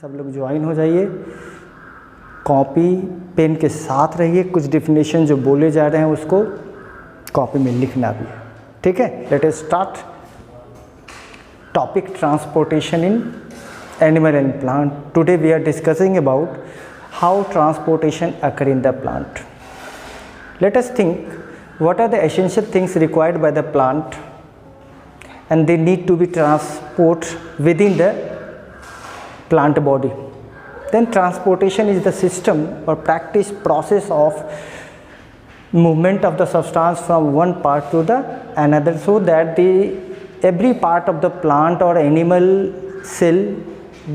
सब लोग ज्वाइन हो जाइए, कॉपी पेन के साथ रहिए, कुछ डिफिनेशन जो बोले जा रहे हैं उसको कॉपी में लिखना भी है, ठीक है। Let us start topic transportation in animal and plant. Today we are discussing about how transportation occur in the plant. Let us think what are the essential things required by the plant and they need to be transport within the plant body. Then transportation is the system or practice process of movement of the substance from one part to the another so that the every part of the plant or animal cell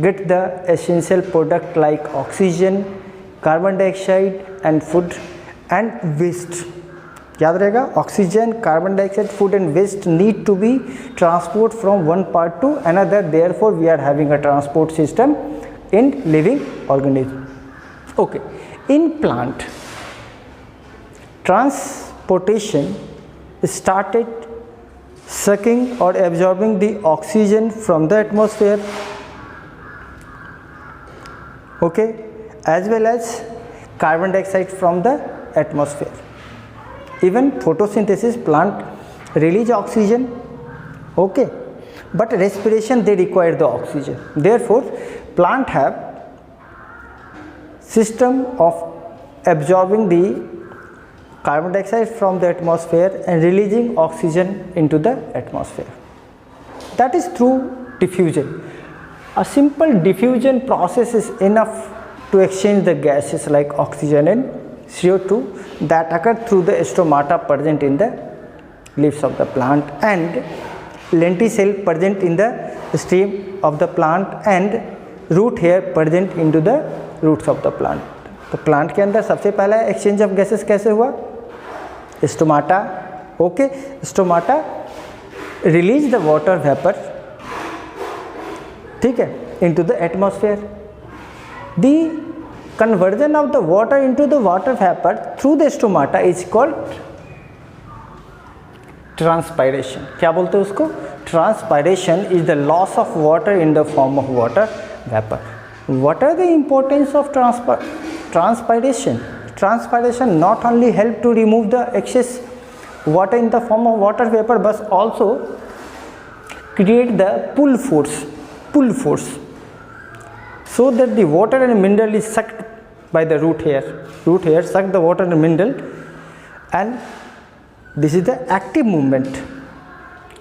get the essential product like oxygen, carbon dioxide and food and waste. याद रहेगा, oxygen, carbon dioxide, food and waste need to be transport from one part to another, therefore we are having a transport system in living organism. Okay, in plant transportation started sucking or absorbing the oxygen from the atmosphere, okay, as well as carbon dioxide from the atmosphere. Even photosynthesis plant release oxygen, okay, but respiration they require the oxygen. Therefore plant have system of absorbing the carbon dioxide from the atmosphere and releasing oxygen into the atmosphere. That is through diffusion. A simple diffusion process is enough to exchange the gases like oxygen and CO2 that occur through the stomata present in the leaves of the plant and lenticell present in the stem of the plant and root hair present into the roots of the plant. तो plant के अंदर सबसे पहला exchange of gases कैसे हुआ? Stomata, okay, stomata release the water vapour, ठीक है, into the atmosphere. The conversion of the water into the water vapor through the stomata is called transpiration. क्या बोलते हैं उसको? Transpiration is the loss of water in the form of water vapor. What are the importance of transpiration? Transpiration not only help to remove the excess water in the form of water vapor but also create the pull force so that the water and mineral is sucked by the root hair. Root hair suck the water and mineral and this is the active movement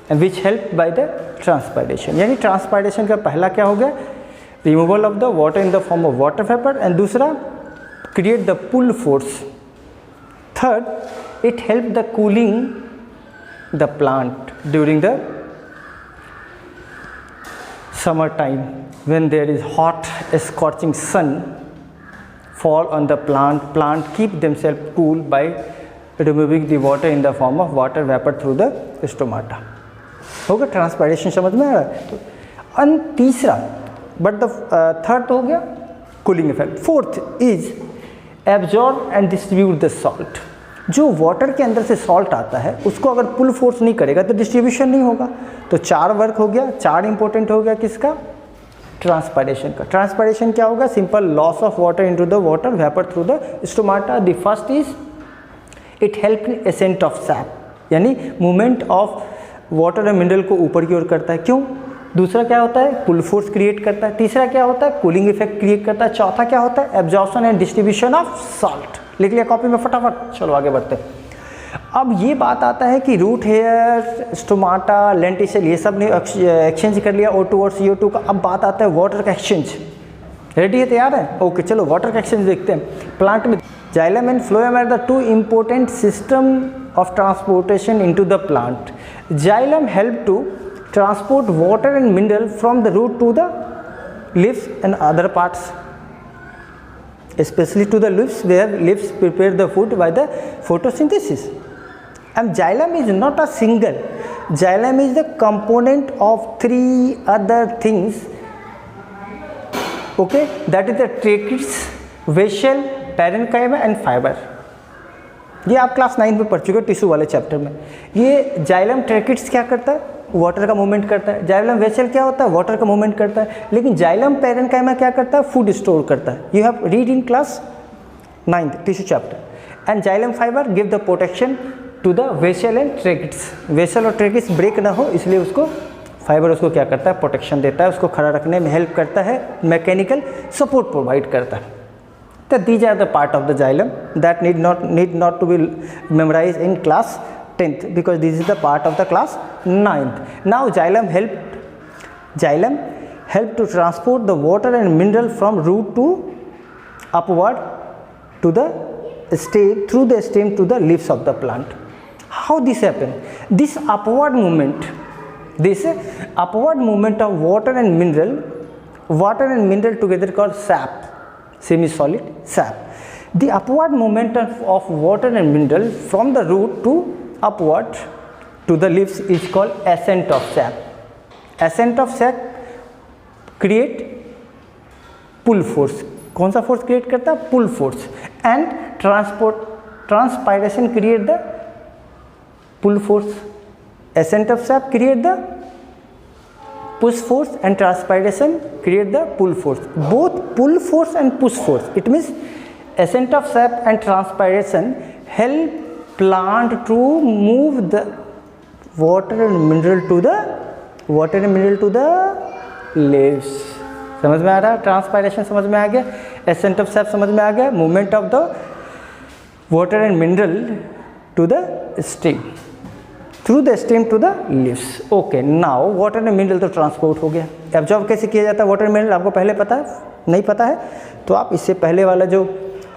and which help by the transpiration. यानी transpiration का पहला क्या हो गया? Removal of the water in the form of water vapor and दूसरा create the pull force. Third, it help the cooling the plant during the summer time when there is hot scorching sun fall on the plant keep themselves cool by removing the water in the form of water vapor through the stomata. होगा transpiration, समझ में आ रहा है? तो तीसरा, but the third हो गया cooling effect. Fourth is absorb and distribute the salt. जो वाटर के अंदर से सॉल्ट आता है उसको अगर पुल फोर्स नहीं करेगा तो डिस्ट्रीब्यूशन नहीं होगा. तो चार वर्क हो गया, चार इंपॉर्टेंट हो गया किसका? ट्रांसपायरेशन का. ट्रांसपायरेशन क्या होगा? Simple loss of water into the water vapour through the stomata. The first is it help in ascent of SAP, यानी मूवमेंट ऑफ वाटर और मिनरल को ऊपर की ओर करता है. क्यों? दूसरा क्या होता है? पुल फोर्स क्रिएट करता है. तीसरा क्या होता है? कूलिंग इफेक्ट क्रिएट करता है. चौथा क्या होता है? Absorption and distribution of salt. लिख लिया कॉपी में फटाफट? चलो आगे बढ़ते हैं. अब ये बात आता है कि रूट हेयर, स्टोमाटा, लेंटिसेल ये सब ने एक्सचेंज कर लिया O2 और CO2 का. अब बात आता है वाटर का एक्सचेंज. रेडी है? तैयार है? ओके, चलो वाटर का एक्सचेंज देखते हैं. प्लांट में xylem and phloem are the two important system of transportation into the plant. Xylem help to transport water and mineral from the root to the leaves and other parts, especially to the leaves where leaves prepare the food by the photosynthesis. And xylem is not a single. Xylem is the component of three other things. Okay, that is the tracheids, vessel, parenchyma and fiber. ये आप class 9 में पढ़ चुके हो tissue वाले chapter में. ये xylem tracheids क्या करता है? वाटर का मूवमेंट करता है, जाइलम वेसल क्या होता है, वाटर का मूवमेंट करता है, लेकिन जाइलम पैरेन्काइमा क्या करता है, फूड स्टोर करता है। You have read in class 9th tissue chapter. And xylem fibre give the protection to the vessel and tracheids. Vessel और ट्रेकिट्स ब्रेक ना हो इसलिए उसको फाइबर उसको क्या करता है, प्रोटेक्शन देता है, उसको खड़ा रखने में हेल्प करता है, मैकेनिकल सपोर्ट प्रोवाइड करता है। तो these are the part of the xylem that need not to be memorise in class 10th because this is the part of the class 9th. Now xylem help to transport the water and mineral from root to upward to the stem, through the stem to the leaves of the plant. How this happen? This upward movement of water and mineral together called sap, semi-solid sap. The upward movement of water and mineral from the root to upward to the leaves is called ascent of sap. Ascent of sap create pull force. कौन सा force create करता है, pull force. And transpiration create the pull force. ascent of sap create the push force and transpiration create the pull force. Both pull force and push force, it means ascent of sap and transpiration help plant to move the water and mineral to the leaves. समझ में आ रहा है, transpiration समझ में आ गया, ascent of SAP समझ में आ गया, movement of the water and mineral to the stem, through the stem to the leaves. Okay, now water and mineral तो ट्रांसपोर्ट हो गया. एब्जॉर्ब कैसे किया जाता है वाटर एंड मिनरल, आपको पहले पता है? नहीं पता है तो आप इससे पहले वाला जो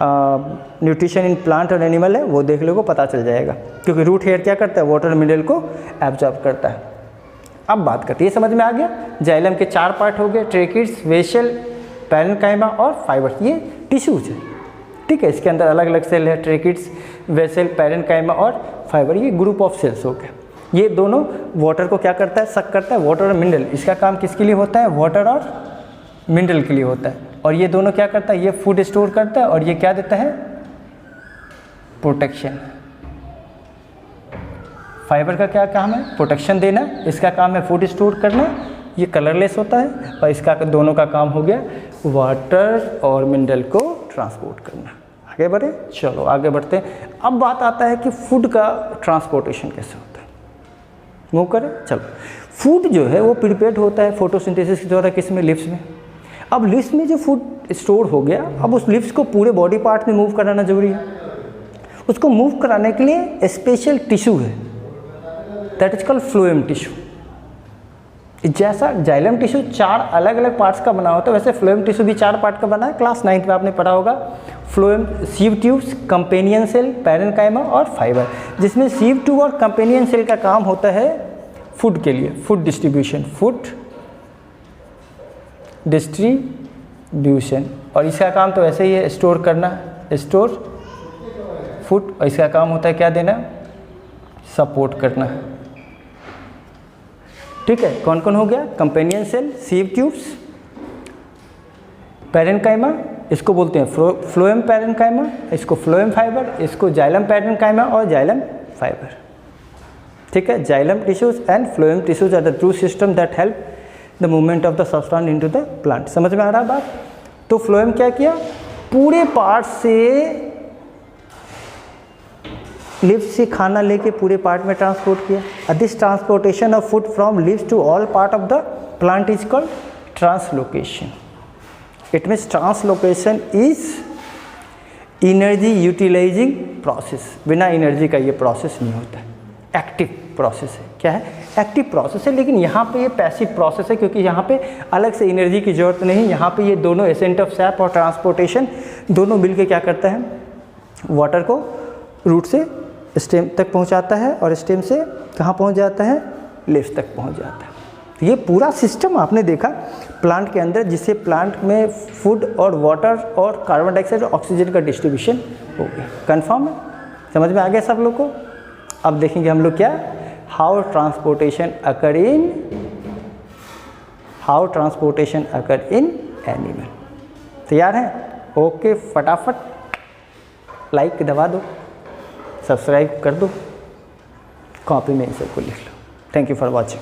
न्यूट्रिशन इन प्लांट और एनिमल है वो देख लो, को पता चल जाएगा. क्योंकि रूट हेयर क्या करता है, वाटर एंड मिनरल को एब्जॉर्ब करता है. अब बात करते हैं, ये समझ में आ गया. जाइलम के 4 पार्ट हो गए, ट्रेकिड्स, वेसल, पैरेन्काइमा और फाइबर्स. ये टिश्यूज है, ठीक है. इसके अंदर अलग अलग सेल है, ट्रेकिड्स, वेसल, पैरेन्काइमा और फाइबर. ये ग्रुप ऑफ सेल्स हो गए. ये दोनों वाटर को क्या करता है, सक करता है, वाटर और मिनरल. इसका काम किसके लिए होता है, वाटर और मिनरल के लिए होता है. और ये दोनों क्या करता है, ये फूड स्टोर करता है और ये क्या देता है, प्रोटेक्शन. फाइबर का क्या काम है, प्रोटेक्शन देना. इसका काम है फूड स्टोर करना. ये कलरलेस होता है और इसका दोनों का काम हो गया वाटर और मिनरल को ट्रांसपोर्ट करना. आगे बढ़े, चलो आगे बढ़ते हैं. अब बात आता है कि फूड का ट्रांसपोर्टेशन कैसे होता है. मूव करें, चलो. फूड जो है वो प्रिपेयर्ड होता है फोटोसिंथेसिस के द्वारा, किस में, लिव्स में. अब लिव्स में जो फूड स्टोर हो गया, अब उस लिव्स को पूरे बॉडी पार्ट में मूव कराना जरूरी है. उसको मूव कराने के लिए स्पेशल टिश्यू है, that is called phloem tissue. जैसा जाइलम टिश्यू 4 अलग अलग पार्ट्स का बना होता है, वैसे फ्लोएम टिश्यू भी 4 पार्ट का बना है. क्लास 9th में आपने पढ़ा होगा. Phloem, sieve tubes, companion cell, parenchyma और फाइबर. जिसमें सीव ट्यूब और कंपेनियन सेल का काम होता है फूड के लिए, फूड डिस्ट्रीब्यूशन, और इसका काम तो ऐसे ही है, स्टोर करना, स्टोर फूड. और इसका काम होता है क्या देना, सपोर्ट करना. ठीक है, कौन कौन हो गया, companion cell, sieve tubes, parenchyma, इसको बोलते हैं फ्लोएम पैरेन्काइमा, इसको फ्लोएम फाइबर, इसको जाइलम पैरेन्काइमा और जाइलम फाइबर. ठीक है, xylem tissues and phloem tissues are the two system that help the movement of the substance into the plant. समझ में आ रहा है बात. तो फ्लोएम क्या किया, पूरे पार्ट से लिव्स से खाना लेके पूरे पार्ट में ट्रांसपोर्ट किया. This transportation of food from leaves to all part of the plant is called translocation. It means translocation is energy utilising process. बिना एनर्जी का ये प्रोसेस नहीं होता है, एक्टिव प्रोसेस है. क्या है, एक्टिव प्रोसेस है. लेकिन यहाँ पे ये पैसिव प्रोसेस है, क्योंकि यहाँ पे अलग से एनर्जी की ज़रूरत नहीं. यहाँ पे ये दोनों एसेंट ऑफ सैप और ट्रांसपोर्टेशन दोनों मिलके क्या करता है, वाटर को रूट से स्टेम तक पहुँचाता है और स्टेम से कहाँ पहुँच जाता है, लीव्स तक पहुँच जाता है. तो ये पूरा सिस्टम आपने देखा प्लांट के अंदर, जिससे प्लांट में फूड और वाटर और कार्बन डाइऑक्साइड और ऑक्सीजन का डिस्ट्रीब्यूशन हो गया. कन्फर्म है, समझ में आ गया सब लोग को. अब देखेंगे हम लोग क्या, how transportation occur in animal. तैयार हैं? ओके, फटाफट लाइक दबा दो, सब्सक्राइब कर दो, कॉपी में इन सबको लिख लो. Thank you for watching.